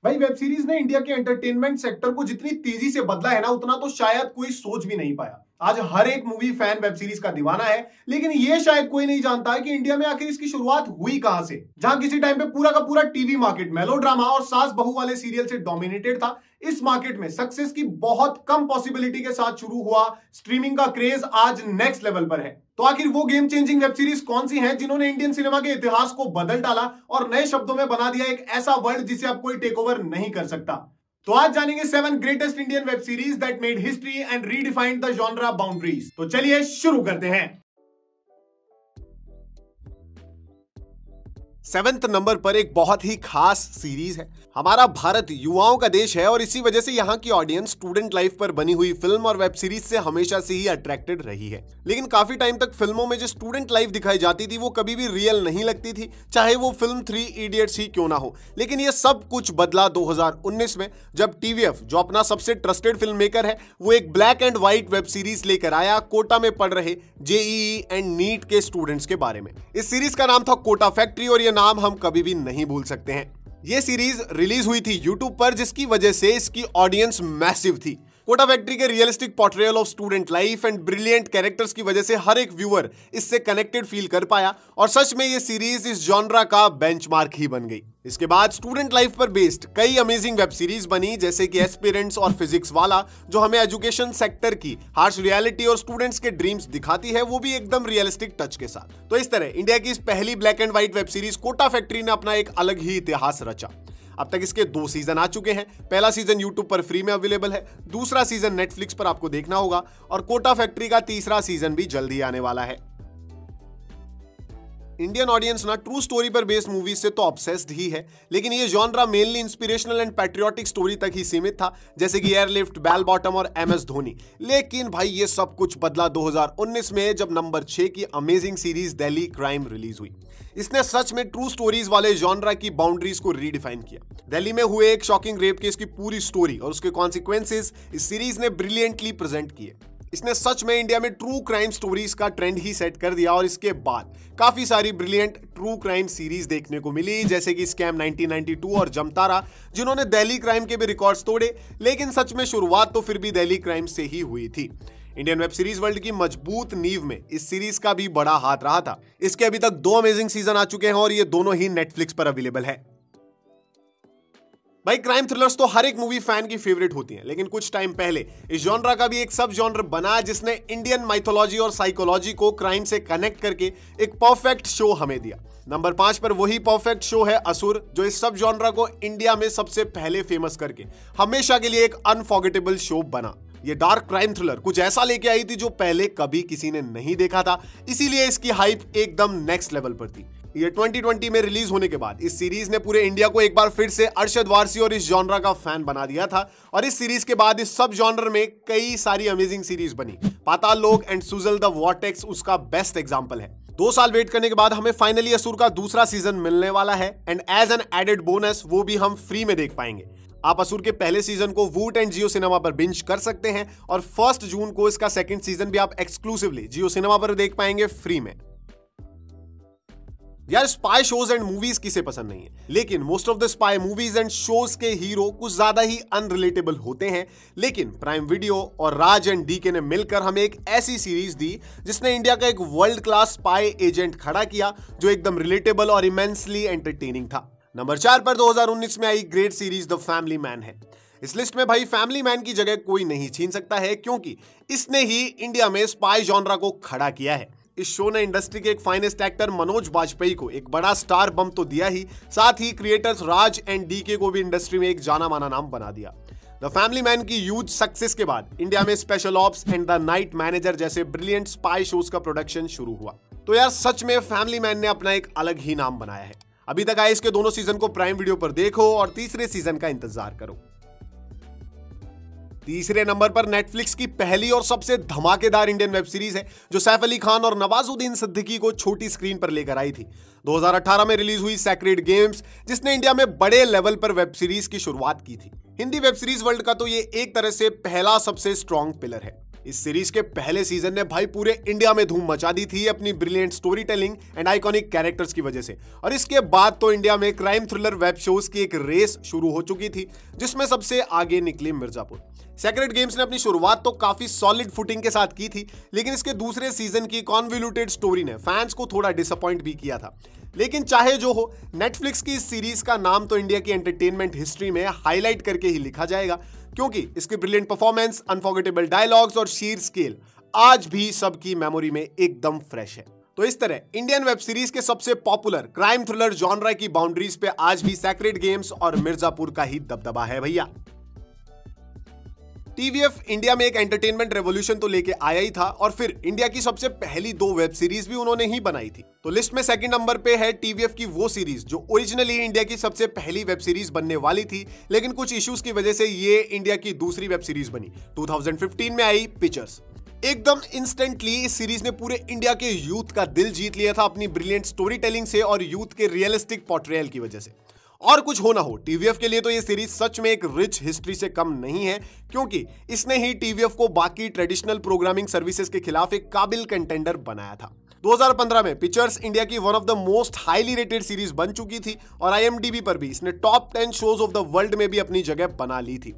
भाई web series ने India के एंटरटेनमेंट सेक्टर को जितनी तेजी से बदला है ना, उतना तो शायद कोई सोच भी नहीं पाया। आज हर एक मूवी फैन वेब सीरीज का दीवाना है, लेकिन ये शायद कोई नहीं जानता है कि इंडिया में आखिर इसकी शुरुआत हुई कहां से। जहां किसी टाइम पे पूरा का पूरा टीवी मार्केट मेलोड्रामा और सास बहू वाले सीरियल से डोमिनेटेड था, इस मार्केट में सक्सेस की बहुत कम पॉसिबिलिटी के साथ शुरू हुआ स्ट्रीमिंग का क्रेज आज नेक्स्ट लेवल पर है। तो आखिर वो गेम चेंजिंग वेब सीरीज कौन सी हैं जिन्होंने इंडियन सिनेमा के इतिहास को बदल डाला और नए शब्दों में बना दिया एक ऐसा वर्ल्ड जिसे अब कोई टेक ओवर नहीं कर सकता। तो आज जानेंगे 7 greatest Indian web series that made history and redefined the genre boundaries. तो चलिए शुरू करते हैं। 7th नंबर पर एक बहुत ही खास सीरीज है। हमारा भारत युवाओं का देश है और इसी वजह से यहाँ की ऑडियंस स्टूडेंट लाइफ पर बनी हुई फिल्म और वेब सीरीज से हमेशा से ही अट्रैक्टेड रही है। लेकिन काफी टाइम तक फिल्मों में जो स्टूडेंट लाइफ दिखाई जाती थी वो कभी भी रियल नहीं लगती थी, चाहे वो फिल्म 3 इडियट्स ही क्यों ना हो। लेकिन ये सब कुछ बदला 2019 में, जब टीवीएफ जो अपना सबसे ट्रस्टेड फिल्म मेकर है वो एक black and white web series लेकर आया कोटा में पढ़ रहे जेईई एंड नीट के स्टूडेंट्स के बारे में। इस सीरीज का नाम था कोटा फैक्ट्री और ये नाम हम कभी भी नहीं भूल सकते हैं। ये सीरीज रिलीज हुई थी यूट्यूब पर, जिसकी वजह से इसकी ऑडियंस मैसिव थी। कोटा फैक्ट्री के realistic portrayal of student life and brilliant characters की वजह से हर एक व्यूअर इससे कनेक्टेड फील कर पाया और सच में ये सीरीज इस जॉनरा का बेंचमार्क ही बन गई। इसके बाद स्टूडेंट लाइफ पर बेस्ड कई अमेजिंग वेब सीरीज बनी, जैसे कि एस्पिरेंट्स और फिजिक्स वाला, जो हमें एजुकेशन सेक्टर की हार्श रियलिटी और स्टूडेंट्स के ड्रीम्स दिखाती है, वो भी एकदम रियलिस्टिक टच के साथ। तो इस तरह इंडिया की इस पहली black and white web series Kota factory ने अपना एक अलग ही इतिहास रचा। अब तक इसके 2 सीजन आ चुके हैं। पहला सीजन यूट्यूब पर फ्री में अवेलेबल है, दूसरा सीजन नेटफ्लिक्स पर आपको देखना होगा और कोटा फैक्ट्री का तीसरा सीजन भी जल्दी आने वाला है। इंडियन ऑडियंस ना ट्रू स्टोरी पर बेस्ड मूवीज से तो ऑब्सेस्ड ही है, लेकिन ये genre mainly inspirational and patriotic story तक ही सीमित था, जैसे कि एयरलिफ्ट, बेल बॉटम और एमएस धोनी। लेकिन भाई ये सब कुछ बदला 2019 में, जब नंबर 6 की amazing series Delhi crime release हुई। इसने सच में ट्रू स्टोरीज वाले जॉनरा की बाउंड्रीज को रीडिफाइन किया। दिल्ली में हुए एक शॉकिंग रेप केस की पूरी स्टोरी और उसके कॉन्सिक्वेंसेस इस सीरीज ने ब्रिलियंटली प्रेजेंट किए। इसने सच में इंडिया में ट्रू क्राइम स्टोरीज का ट्रेंड ही सेट कर दिया और इसके बाद काफी सारी ब्रिलियंट ट्रू क्राइम सीरीज देखने को मिली, जैसे कि स्कैम 1992 और जमतारा, जिन्होंने दिल्ली क्राइम के भी रिकॉर्ड्स तोड़े। लेकिन सच में शुरुआत तो फिर भी दिल्ली क्राइम से ही हुई थी। इंडियन वेब सीरीज वर्ल्ड की मजबूत नींव में इस सीरीज का भी बड़ा हाथ रहा था। इसके अभी तक 2 अमेजिंग सीजन आ चुके हैं और ये दोनों ही नेटफ्लिक्स पर अवेलेबल है। भाई क्राइम थ्रिलर्स तो हर एक मूवी फैन की फेवरेट होती हैं, लेकिन कुछ टाइम पहले इस जॉनरा का भी एक सब जॉनर बना जिसने इंडियन माइथोलॉजी और साइकोलॉजी को क्राइम से कनेक्ट करके एक परफेक्ट शो हमें दिया। नंबर 5 पर वही परफेक्ट शो है असुर, जो इस सब जॉनरा को इंडिया में सबसे पहले फेमस करके हमेशा के लिए एक अनफॉरगेटेबल शो बना। ये डार्क क्राइम थ्रिलर कुछ ऐसा लेके आई थी जो पहले कभी किसी ने नहीं देखा था, इसीलिए इसकी हाइप एकदम नेक्स्ट लेवल पर थी। ये 2020 में रिलीज होने के बाद इस सीरीज ने पूरे इंडिया को एक बार फिर से अरशद वारसी और इस जॉनरा का फैन बना दिया था और इस सीरीज के बाद इस सब जॉनर में कई सारी अमेजिंग सीरीज बनी। पाताल लोक एंड सुजल द वॉर्टेक्स उसका बेस्ट एग्जांपल है। 2 साल वेट करने के बाद हमें फाइनली असुर का दूसरा सीजन मिलने वाला है and as an added bonus वो भी हम फ्री में देख पाएंगे। आप असुर के पहले सीजन को वूट एंड जियो सिनेमा पर बिंज कर सकते हैं और 1 जून को इसका सेकंड सीजन भी आप एक्सक्लूसिवली जियो सिनेमा पर देख पाएंगे फ्री में। यार स्पाई शोज एंड मूवीज किसे पसंद नहीं है, लेकिन most of the spy movies and shows के हीरो कुछ ज्यादा ही अनरिलेटेबल होते हैं। लेकिन प्राइम वीडियो और राज एंड डीके ने मिलकर हमें एक ऐसी सीरीज दी जिसने इंडिया का एक वर्ल्ड क्लास स्पाई एजेंट खड़ा किया जो एकदम रिलेटेबल और इमेंसली एंटरटेनिंग था। नंबर 4 पर 2019 में आई great series The Family Man है। इस लिस्ट में भाई फैमिली मैन की जगह कोई नहीं छीन सकता है, क्योंकि इसने ही इंडिया में स्पाई जॉनरा को खड़ा किया है। इस शो ने इंडस्ट्री के एक फाइनेस्ट एक्टर मनोज बाजपेयी को एक बड़ा स्टार बम तो दिया ही, साथ ही क्रिएटर्स राज एंड डीके को भी इंडस्ट्री में एक जाना माना नाम बना दिया। द फैमिली मैन की ह्यूज सक्सेस के बाद इंडिया में special ops and the night manager जैसे ब्रिलियंट स्पाई शोज का प्रोडक्शन शुरू हुआ। तो यार सच में फैमिली मैन ने अपना एक अलग ही नाम बनाया है। अभी तक आए इसके दोनों सीजन को प्राइम वीडियो पर देखो और तीसरे सीजन का इंतजार करो। तीसरे नंबर पर नेटफ्लिक्स की पहली और सबसे धमाकेदार इंडियन वेब सीरीज है जो सैफ अली खान और नवाजुद्दीन सिद्दीकी को छोटी स्क्रीन पर लेकर आई थी। 2018 में रिलीज हुई सैक्रेड गेम्स, जिसने इंडिया में बड़े लेवल पर वेब सीरीज की शुरुआत की थी। हिंदी वेब सीरीज वर्ल्ड का तो ये एक तरह से पहला सबसे स्ट्रॉन्ग पिलर है। इस सीरीज के पहले सीजन ने भाई पूरे इंडिया में धूम मचा दी थी अपनी brilliant story telling and iconic characters की वजह से। और इसके बाद तो इंडिया में क्राइम थ्रिलर वेब शोज की एक रेस शुरू हो चुकी थी, जिसमें सबसे आगे निकली मिर्जापुर। सेक्रेड गेम्स ने अपनी शुरुआत तो काफी सॉलिड फुटिंग के साथ की थी, लेकिन इसके दूसरे सीजन की कॉन्वोल्यूटेड स्टोरी ने फैंस को थोड़ा डिसअपॉइंट भी किया था। लेकिन चाहे जो हो, नेटफ्लिक्स की इस सीरीज का नाम तो इंडिया की एंटरटेनमेंट हिस्ट्री में हाईलाइट करके ही लिखा जाएगा, क्योंकि इसकी ब्रिलियंट परफॉर्मेंस, अनफॉरगेटेबल डायलॉग्स और शीर स्केल आज भी सबकी मेमोरी में एकदम फ्रेश है। तो इस तरह इंडियन वेब सीरीज के सबसे पॉपुलर क्राइम थ्रिलर जॉनरा की बाउंड्रीज पे आज भी सेक्रेड गेम्स और मिर्जापुर का ही दबदबा है भैया। टीवीएफ इंडिया में एक एंटरटेनमेंट रेवोल्यूशन तो लेके आया ही था, और फिर इंडिया की सबसे पहली 2 वेब सीरीज भी उन्होंने ही बनाई थी। तो लिस्ट में सेकंड नंबर पे है टीवीएफ की वो सीरीज जो ओरिजिनली इंडिया की सबसे पहली वेब सीरीज बनने वाली थी, लेकिन कुछ इश्यूज की वजह से ये इंडिया की दूसरी वेब सीरीज बनी। 2015 में आई पिक्चर्स। एकदम इंस्टेंटली इस सीरीज ने पूरे इंडिया के यूथ का दिल जीत लिया था अपनी ब्रिलियंट स्टोरी टेलिंग से और यूथ के रियलिस्टिक पोर्ट्रेयल की वजह से। और कुछ हो ना हो, टीवीएफ के लिए तो ये सीरीज सच में एक रिच हिस्ट्री से कम नहीं है, क्योंकि इसने ही टीवीएफ को बाकी ट्रेडिशनल प्रोग्रामिंग सर्विसेज के खिलाफ एक काबिल कंटेंडर बनाया था। 2015 में पिक्चर्स इंडिया की one of the most highly rated series बन चुकी थी, और आईएमडीबी पर भी इसने top 10 shows of the world में भी अपनी जगह बना ली थी।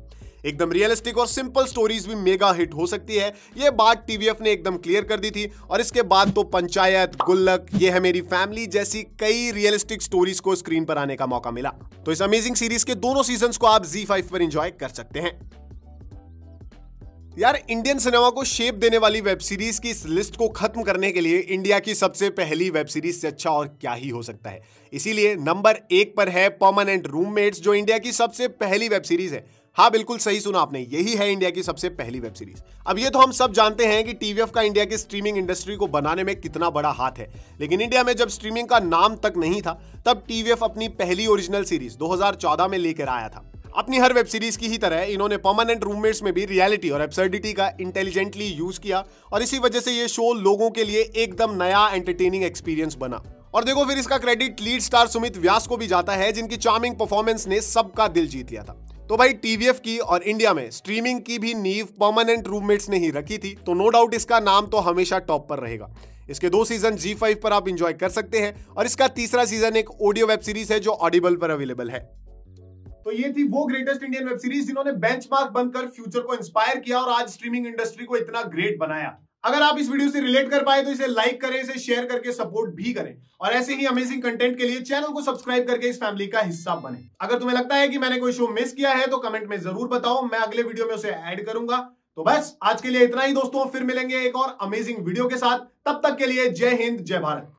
एकदम रियलिस्टिक और सिंपल स्टोरीज भी मेगा हिट हो सकती है, ये बात टीवीएफ ने एकदम क्लियर कर दी थी। और इसके बाद तो पंचायत, गुल्लक, ये है मेरी फैमिली जैसी कई रियलिस्टिक स्टोरीज को स्क्रीन पर आने का मौका मिला। तो इस अमेजिंग सीरीज के दोनों सीजन्स को आप ZEE5 पर एंजॉय कर सकते हैं। यार, इंडियन सिनेमा को शेप देने वाली वेब सीरीज की इस लिस्ट को खत्म करने के लिए इंडिया की सबसे पहली वेब सीरीज से अच्छा और क्या ही हो सकता है। इसीलिए नंबर 1 पर है परमानेंट रूममेट्स, जो इंडिया की सबसे पहली वेब सीरीज है। हाँ, बिल्कुल सही सुना आपने, यही है इंडिया की सबसे पहली वेब सीरीज। अब ये तो हम सब जानते हैं कि टीवीएफ का इंडिया की स्ट्रीमिंग इंडस्ट्री को बनाने में कितना बड़ा हाथ है, लेकिन इंडिया में जब स्ट्रीमिंग का नाम तक नहीं था, तब टीवीएफ अपनी पहली ओरिजिनल सीरीज 2014 में लेकर आया था। अपनी हर वेब सीरीज की ही तरह इन्होंने परमानेंट रूममेट्स में भी रियलिटी और एब्सर्डिटी का इंटेलिजेंटली यूज किया, और इसी वजह से ये शो लोगों के लिए एकदम नया एंटरटेनिंग एक्सपीरियंस बना। और देखो, फिर इसका क्रेडिट लीड स्टार सुमित व्यास को भी जाता है, जिनकी चार्मिंग परफॉर्मेंस ने सबका दिल जीत लिया था। तो भाई, टीवीएफ की और इंडिया में स्ट्रीमिंग की भी नींव परमानेंट रूममेट्स ने ही रखी थी, तो नो डाउट इसका नाम तो हमेशा टॉप पर रहेगा। इसके 2 सीजन ZEE5 पर आप एंजॉय कर सकते हैं, और इसका तीसरा सीजन एक ऑडियो वेब सीरीज है जो ऑडिबल पर अवेलेबल है। तो ये थी वो ग्रेटेस्ट इंडियन वेब सीरीज जिन्होंने बेंचमार्क बनकर फ्यूचर को इंस्पायर किया और आज स्ट्रीमिंग इंडस्ट्री को इतना ग्रेट बनाया। अगर आप इस वीडियो से रिलेट कर पाए तो इसे लाइक करें, इसे शेयर करके सपोर्ट भी करें, और ऐसे ही अमेजिंग कंटेंट के लिए चैनल को सब्सक्राइब करके इस फैमिली का हिस्सा बने। अगर तुम्हें लगता है कि मैंने कोई शो मिस किया है तो कमेंट में जरूर बताओ, मैं अगले वीडियो में उसे ऐड करूंगा। तो बस आज के लिए इतना ही दोस्तों, फिर मिलेंगे एक और अमेजिंग वीडियो के साथ। तब तक के लिए जय हिंद, जय भारत।